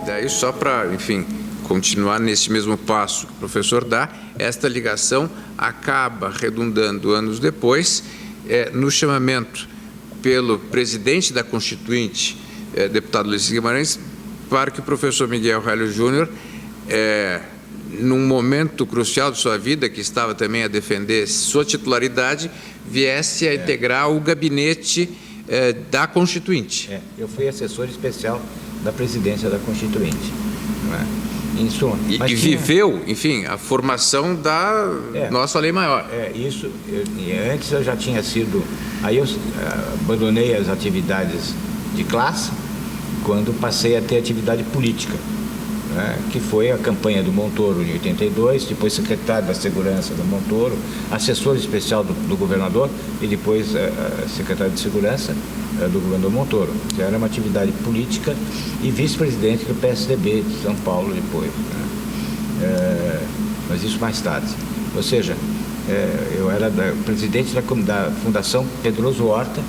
daí só para, enfim, continuar nesse mesmo passo que o professor dá, esta ligação acaba redundando anos depois no chamamento pelo presidente da Constituinte, deputado Ulisses Guimarães, para que o professor Miguel Hélio Júnior, num momento crucial de sua vida, que estava também a defender sua titularidade, viesse a integrar o gabinete da Constituinte. Eu fui assessor especial da presidência da Constituinte. Não é? Em suma, E viveu, enfim, a formação da nossa lei maior. Isso. Antes eu já tinha sido... Aí eu abandonei as atividades de classe quando passei a ter atividade política, né, que foi a campanha do Montoro em 82, depois secretário da Segurança do Montoro, assessor especial do governador e depois secretário de Segurança do governador Montoro. Já era uma atividade política e vice-presidente do PSDB de São Paulo depois, né. Mas isso mais tarde. Ou seja, eu era presidente da Fundação Pedroso Horta,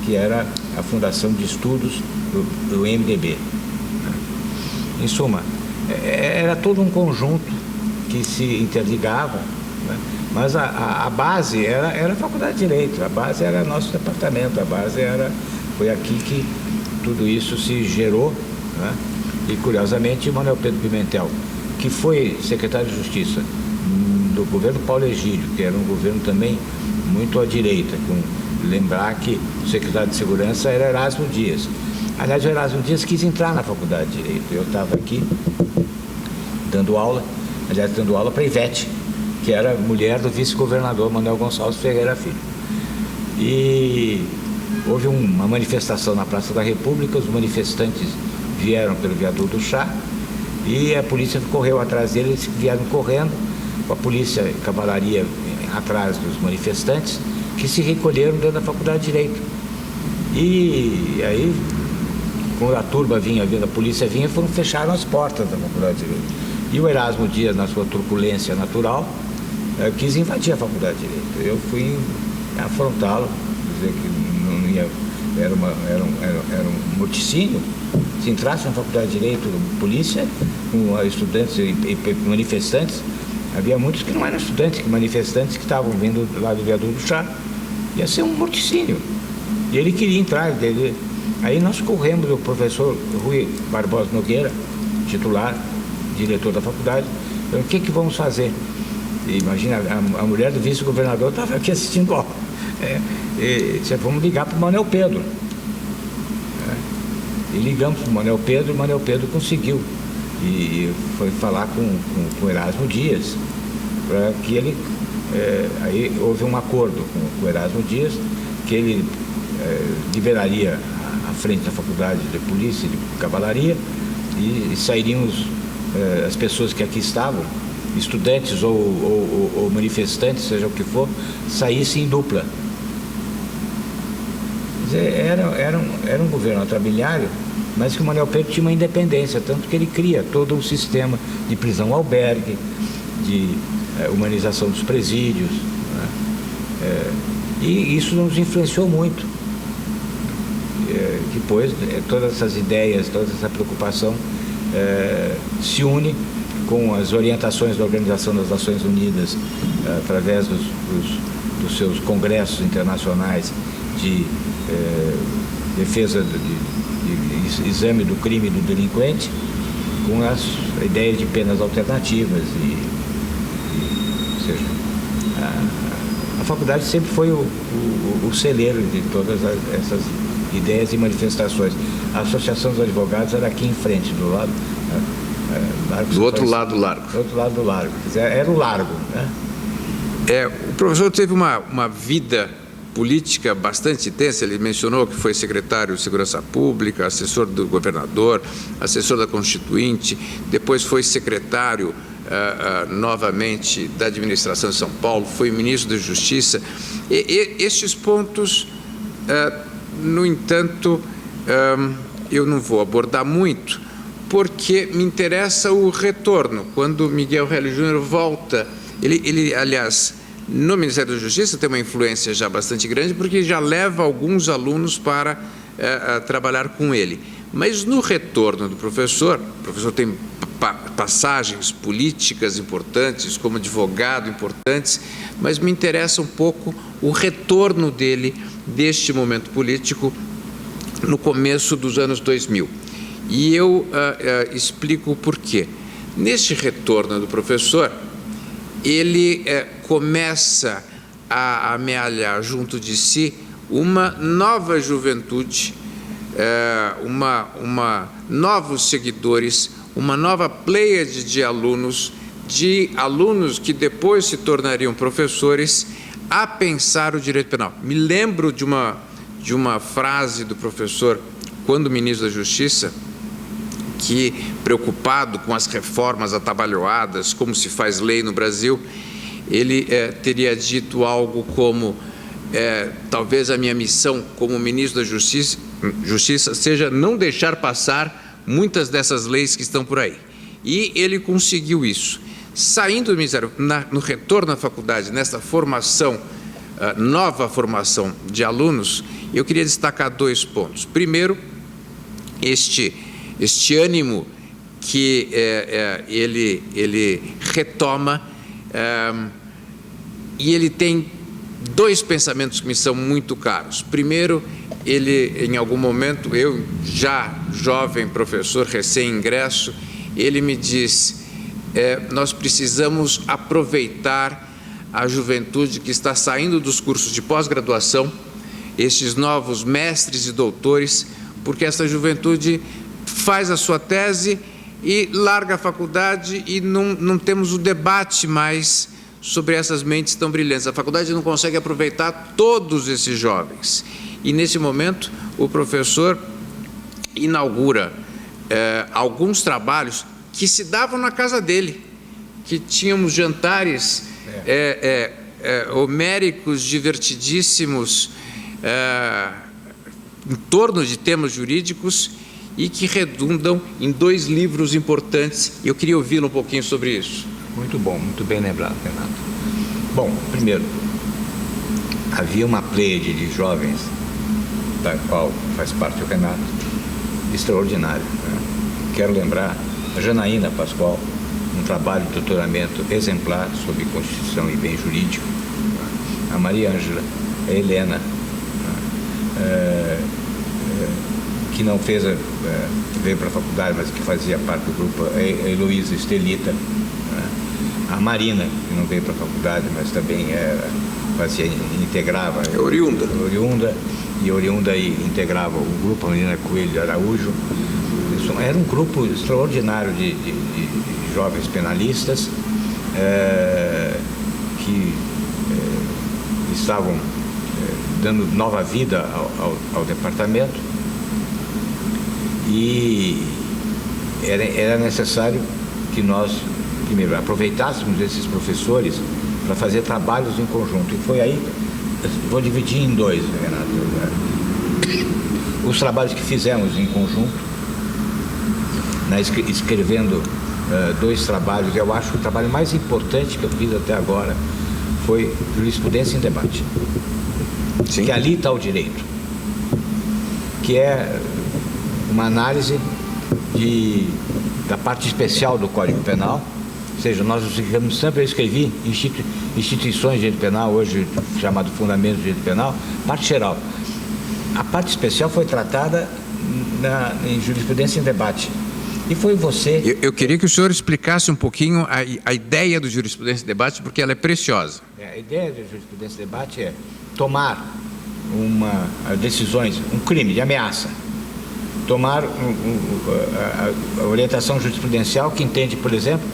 que era a Fundação de Estudos do MDB. Em suma, era todo um conjunto que se interligava, né? Mas a base era a Faculdade de Direito, a base era nosso departamento, a base foi aqui que tudo isso se gerou, né? E curiosamente, Manuel Pedro Pimentel, que foi secretário de Justiça do governo Paulo Egídio, que era um governo também muito à direita, lembrar que o secretário de Segurança era Erasmo Dias. Aliás, o Erasmo Dias quis entrar na Faculdade de Direito. Eu estava aqui dando aula para Ivete, que era mulher do vice-governador Manuel Gonçalves Ferreira Filho. E houve uma manifestação na Praça da República, os manifestantes vieram pelo viaduto do Chá e a polícia correu atrás deles, vieram correndo, a polícia e cavalaria atrás dos manifestantes, que se recolheram dentro da Faculdade de Direito. E aí, quando a turba vinha, a polícia vinha, fecharam as portas da Faculdade de Direito. E o Erasmo Dias, na sua truculência natural, quis invadir a Faculdade de Direito. Eu fui afrontá-lo, dizer que não ia, era um morticínio. Se entrasse na Faculdade de Direito, polícia, com estudantes e manifestantes, havia muitos que não eram estudantes, manifestantes que estavam vindo lá do viaduto do Chá. Ia ser um morticínio. E ele queria entrar. Aí nós corremos, o professor Rui Barbosa Nogueira, titular, diretor da faculdade, o que vamos fazer? E imagina, a mulher do vice-governador estava aqui assistindo aula. Vamos ligar para o Manuel Pedro. E ligamos para o Manuel Pedro conseguiu. E foi falar com o Erasmo Dias, para que ele... aí houve um acordo com o Erasmo Dias, que ele liberaria a frente da Faculdade de Polícia e de Cavalaria e sairiam as pessoas que aqui estavam, estudantes ou manifestantes, seja o que for, saíssem em dupla. Quer dizer, era um governo atrabiliário, mas que o Manuel Pedro tinha uma independência, tanto que ele cria todo um sistema de prisão-albergue, de humanização dos presídios, né? E isso nos influenciou muito. Depois, todas essas ideias, toda essa preocupação se une com as orientações da Organização das Nações Unidas, através dos seus congressos internacionais de defesa de exame do crime e do delinquente, com as ideias de penas alternativas ou seja, a faculdade sempre foi o celeiro de todas essas ideias e manifestações. A Associação dos Advogados era aqui em frente, do lado... do outro lado do largo. Do outro lado do largo. Era o largo, né? O professor teve uma vida política bastante intensa. Ele mencionou que foi secretário de Segurança Pública, assessor do governador, assessor da Constituinte, depois foi secretário novamente da administração de São Paulo, foi ministro da Justiça. Estes pontos, no entanto, eu não vou abordar muito, porque me interessa o retorno. Quando Miguel Hélio Júnior volta, ele, aliás, no Ministério da Justiça tem uma influência já bastante grande, porque já leva alguns alunos para trabalhar com ele. Mas no retorno do professor, o professor tem passagens políticas importantes, como advogado importantes, mas me interessa um pouco o retorno dele deste momento político no começo dos anos 2000. E eu explico o porquê. Neste retorno do professor, ele começa a amealhar junto de si uma nova juventude, novos seguidores, uma nova pleiade de alunos que depois se tornariam professores, a pensar o direito penal. Me lembro de uma frase do professor, quando ministro da Justiça, que, preocupado com as reformas atabalhoadas, como se faz lei no Brasil, ele teria dito algo como: talvez a minha missão como ministro da Justiça seja não deixar passar muitas dessas leis que estão por aí. E ele conseguiu isso. Saindo do Ministério, no retorno à faculdade, nessa formação, nova formação de alunos, eu queria destacar 2 pontos. Primeiro, este ânimo que ele retoma, e ele tem 2 pensamentos que me são muito caros. Primeiro, ele, em algum momento, eu já jovem professor, recém-ingresso, ele me diz: nós precisamos aproveitar a juventude que está saindo dos cursos de pós-graduação, estes novos mestres e doutores, porque essa juventude faz a sua tese e larga a faculdade e não temos o debate mais sobre essas mentes tão brilhantes. A faculdade não consegue aproveitar todos esses jovens. E, nesse momento, o professor inaugura alguns trabalhos que se davam na casa dele, que tínhamos jantares homéricos, divertidíssimos, em torno de temas jurídicos, e que redundam em 2 livros importantes. Eu queria ouvi-lo um pouquinho sobre isso. Muito bom, muito bem lembrado, Renato. Bom, primeiro, havia uma pleiade de jovens, da qual faz parte o Renato, extraordinário, né? Quero lembrar a Janaína Pascoal, um trabalho de doutoramento exemplar sobre Constituição e Bem Jurídico, a Maria Ângela, a Helena, que não fez, veio para a faculdade, mas que fazia parte do grupo, a Heloísa Estelita, a Marina, que não veio para a faculdade, mas também integrava. Oriunda e integrava o grupo, a Marina Coelho de Araújo. Isso era um grupo extraordinário de jovens penalistas que estavam dando nova vida ao departamento, e era necessário que nós, primeiro, aproveitássemos esses professores para fazer trabalhos em conjunto. E foi aí, vou dividir em 2, Renato. Os trabalhos que fizemos em conjunto, escrevendo 2 trabalhos, eu acho que o trabalho mais importante que eu fiz até agora foi Jurisprudência em Debate. Sim. Que ali está o direito, que é uma análise da parte especial do Código Penal. Ou seja, nós sempre escrevi instituições de direito penal, hoje chamado Fundamentos de Direito Penal, parte geral. A parte especial foi tratada em Jurisprudência em Debate. E foi você... Eu queria que o senhor explicasse um pouquinho a ideia do Jurisprudência em Debate, porque ela é preciosa. A ideia do Jurisprudência em Debate é tomar decisões, um crime de ameaça, tomar a orientação jurisprudencial que entende, por exemplo,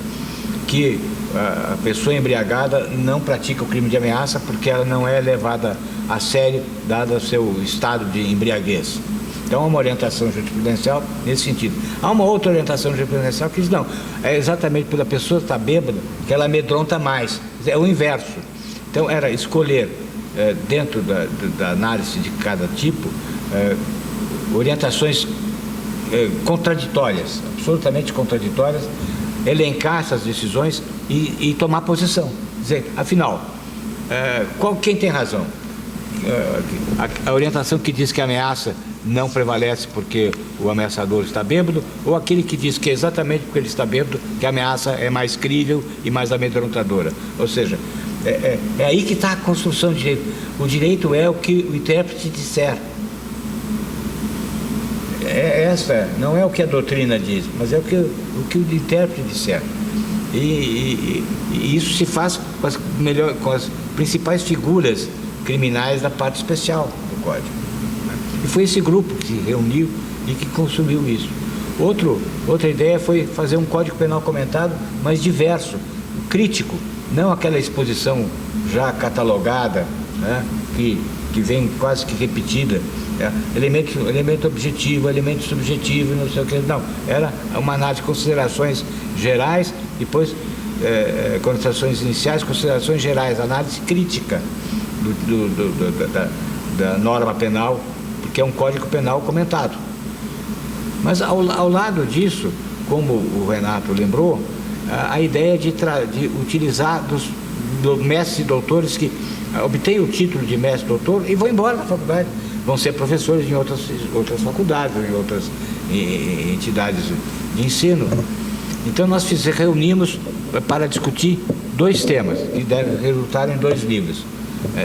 que a pessoa embriagada não pratica o crime de ameaça porque ela não é levada a sério, dado o seu estado de embriaguez. Então, há uma orientação jurisprudencial nesse sentido. Há uma outra orientação jurisprudencial que diz, não, é exatamente pela pessoa estar bêbada que ela amedronta mais. É o inverso. Então, era escolher, dentro da análise de cada tipo, orientações contraditórias, absolutamente contraditórias, elencar essas decisões e tomar posição. Dizer, afinal, quem tem razão? A orientação que diz que a ameaça não prevalece porque o ameaçador está bêbado, ou aquele que diz que é exatamente porque ele está bêbado que a ameaça é mais crível e mais amedrontadora. Ou seja, é aí que está a construção do direito. O direito é o que o intérprete disser. Não é o que a doutrina diz, mas é o que o intérprete disser. E isso se faz com as principais figuras criminais da parte especial do Código. E foi esse grupo que se reuniu e que construiu isso. Outra ideia foi fazer um Código Penal comentado, mas diverso, crítico, não aquela exposição já catalogada, né, que vem quase que repetida, elemento objetivo, elemento subjetivo, não sei o que, não. Era uma análise de considerações gerais, depois considerações iniciais, considerações gerais, análise crítica da norma penal, porque é um Código Penal comentado. Mas ao lado disso, como o Renato lembrou, a ideia de utilizar dos mestres e doutores que obtêm o título de mestre e doutor e vão embora da faculdade, vão ser professores em outras faculdades, em outras entidades de ensino. Então nós reunimos para discutir 2 temas que devem resultar em 2 livros: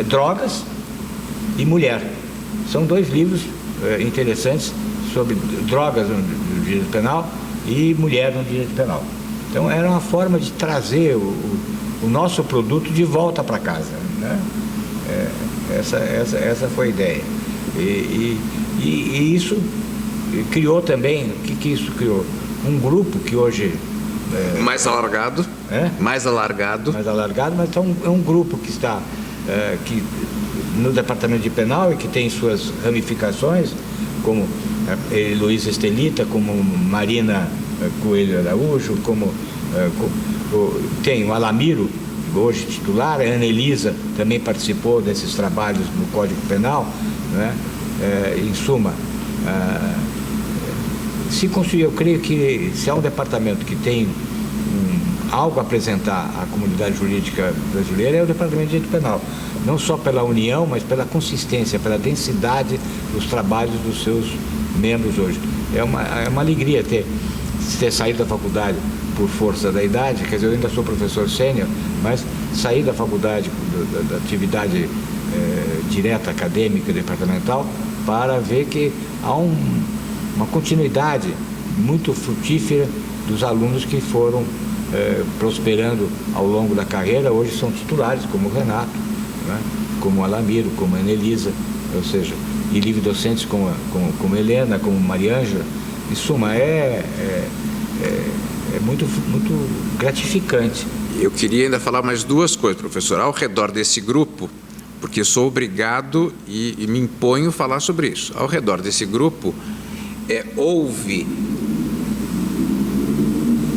drogas e mulher. São 2 livros interessantes sobre drogas no direito penal e mulher no direito penal. Então era uma forma de trazer o nosso produto de volta para casa, né? Essa foi a ideia. E isso criou também, o que isso criou? Um grupo que hoje... mais alargado, mais alargado, mas é um grupo que está no Departamento de Penal e que tem suas ramificações, como Luiz Estelita, como Marina Coelho Araújo, tem o Alamiro, hoje titular, a Ana Elisa também participou desses trabalhos no Código Penal, né? Em suma, se construir, eu creio que se há um departamento que tem algo a apresentar à comunidade jurídica brasileira, é o Departamento de Direito Penal, não só pela união, mas pela consistência, pela densidade dos trabalhos dos seus membros hoje. É uma alegria ter saído da faculdade por força da idade, quer dizer, eu ainda sou professor sênior, mas sair da faculdade, da atividade direta, acadêmica, departamental, para ver que há uma continuidade muito frutífera dos alunos que foram prosperando ao longo da carreira. Hoje são titulares, como o Renato, né? Como o Alamiro, como a Anelisa, ou seja, e livre-docentes como Helena, como Mariângela. Em suma, é muito gratificante. Eu queria ainda falar mais 2 coisas, professor, ao redor desse grupo, porque sou obrigado e me imponho falar sobre isso. Ao redor desse grupo, houve,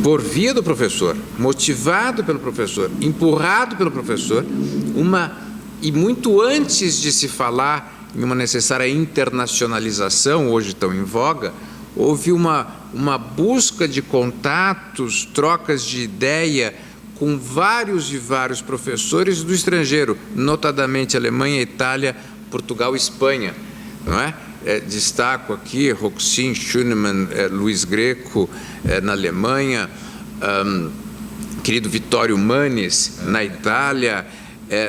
por via do professor, motivado pelo professor, empurrado pelo professor, e muito antes de se falar em uma necessária internacionalização, hoje tão em voga, houve uma busca de contatos, trocas de ideia com vários e vários professores do estrangeiro, notadamente Alemanha, Itália, Portugal e Espanha, não é? Destaco aqui Roxin Schunemann, Luiz Greco na Alemanha, querido Vittorio Manes na Itália,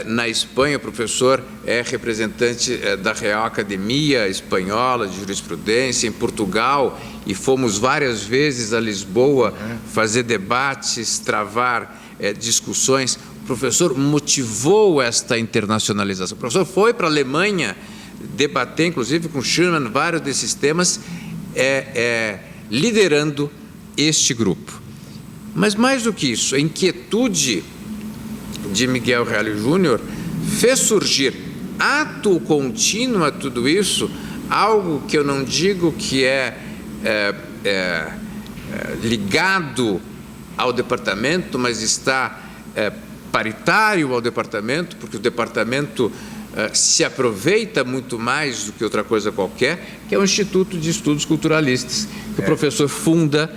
na Espanha o professor é representante da Real Academia Espanhola de Jurisprudência, em Portugal, e fomos várias vezes a Lisboa fazer debates, travar discussões. O professor motivou esta internacionalização. O professor foi para a Alemanha debater, inclusive com Schumann, vários desses temas, liderando este grupo. Mas mais do que isso, a inquietude de Miguel Reale Júnior fez surgir, ato contínuo a tudo isso, algo que eu não digo que ligado ao departamento, mas está paritário ao departamento, porque o departamento se aproveita muito mais do que outra coisa qualquer, que é o Instituto de Estudos Culturalistas, que o professor funda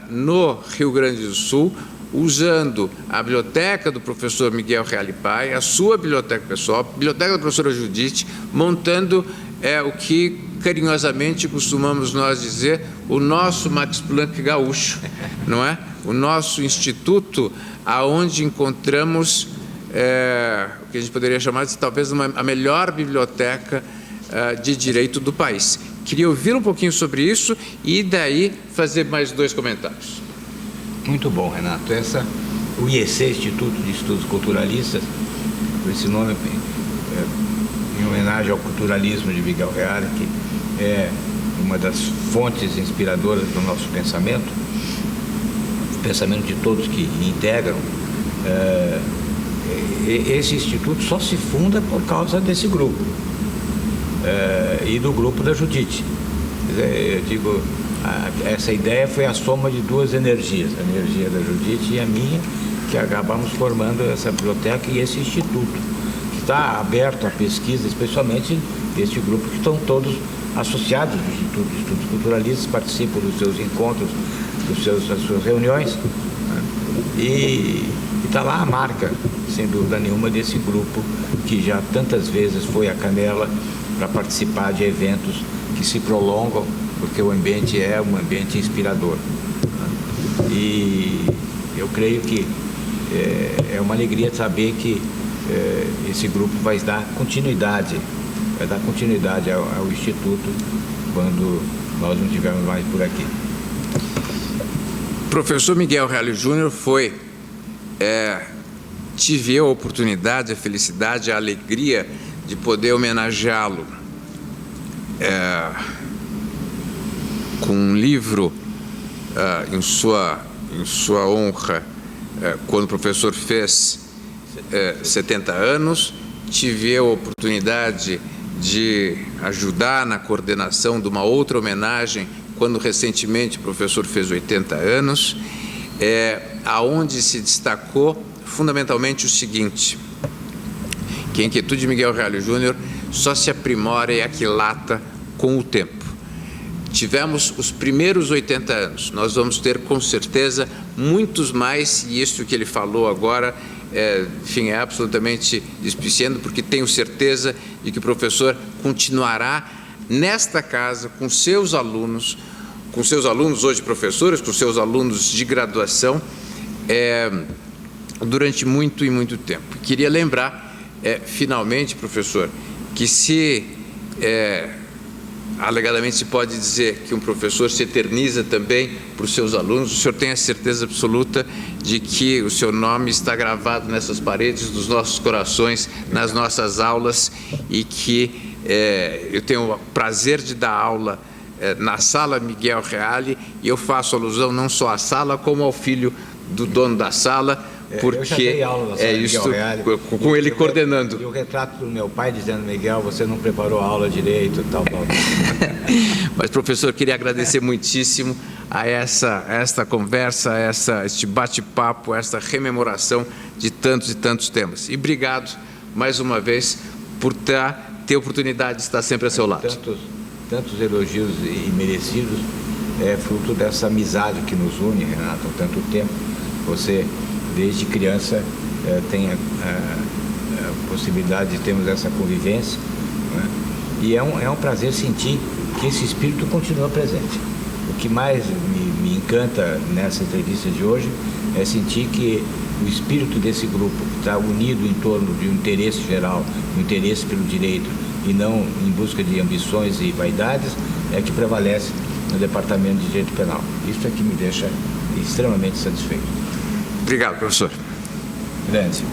no Rio Grande do Sul, usando a biblioteca do professor Miguel Reale Pai, a sua biblioteca pessoal, a biblioteca da professora Judite, montando o que carinhosamente costumamos nós dizer, o nosso Max Planck gaúcho, não é? O nosso instituto, aonde encontramos o que a gente poderia chamar de talvez a melhor biblioteca de direito do país. Queria ouvir um pouquinho sobre isso e daí fazer mais 2 comentários. Muito bom, Renato. O IEC, Instituto de Estudos Culturalistas, com esse nome em homenagem ao culturalismo de Miguel Reale, que é uma das fontes inspiradoras do nosso pensamento, o pensamento de todos que integram. Esse instituto só se funda por causa desse grupo e do grupo da Judite. Eu digo, essa ideia foi a soma de 2 energias, a energia da Judite e a minha, que acabamos formando essa biblioteca e esse instituto, que está aberto à pesquisa, especialmente deste grupo, que estão todos associados ao Instituto de Estudos Culturalistas, participam dos seus encontros, das suas reuniões, né? E está lá a marca, sem dúvida nenhuma, desse grupo que já tantas vezes foi à Canela para participar de eventos que se prolongam, porque o ambiente é um ambiente inspirador, né? E eu creio que é uma alegria saber que esse grupo vai dar continuidade ao Instituto quando nós não estivermos mais por aqui. Professor Miguel Reale Júnior tive a oportunidade, a felicidade, a alegria de poder homenageá-lo com um livro em sua honra, quando o professor fez 70 anos. Tive a oportunidade de ajudar na coordenação de uma outra homenagem, quando recentemente o professor fez 80 anos, aonde se destacou fundamentalmente o seguinte, que a inquietude de Miguel Reale Júnior só se aprimora e aquilata com o tempo. Tivemos os primeiros 80 anos, nós vamos ter com certeza muitos mais, e isso que ele falou agora, enfim, é absolutamente despiciando, porque tenho certeza de que o professor continuará nesta casa com seus alunos hoje professores, com seus alunos de graduação, durante muito e muito tempo. Queria lembrar, finalmente, professor, que se alegadamente se pode dizer que um professor se eterniza também para os seus alunos, o senhor tem a certeza absoluta de que o seu nome está gravado nessas paredes dos nossos corações, nas nossas aulas, e que eu tenho o prazer de dar aula na Sala Miguel Reale, e eu faço alusão não só à sala, como ao filho do dono da sala, porque isso, com ele coordenando. E o retrato do meu pai dizendo, Miguel, você não preparou a aula direito, tal. Mas, professor, queria agradecer muitíssimo a esta conversa, este bate-papo, esta rememoração de tantos e tantos temas. E obrigado, mais uma vez, por ter a oportunidade de estar sempre a seu lado. Tantos elogios merecidos, fruto dessa amizade que nos une, Renato, há tanto tempo. Você, desde criança, tem a possibilidade de termos essa convivência, né? E é um prazer sentir que esse espírito continua presente. O que mais me encanta nessa entrevista de hoje é sentir que o espírito desse grupo, que está unido em torno de um interesse geral, um interesse pelo direito, e não em busca de ambições e vaidades, é que prevalece no Departamento de Direito Penal. Isso é que me deixa extremamente satisfeito. Obrigado, professor. Grande.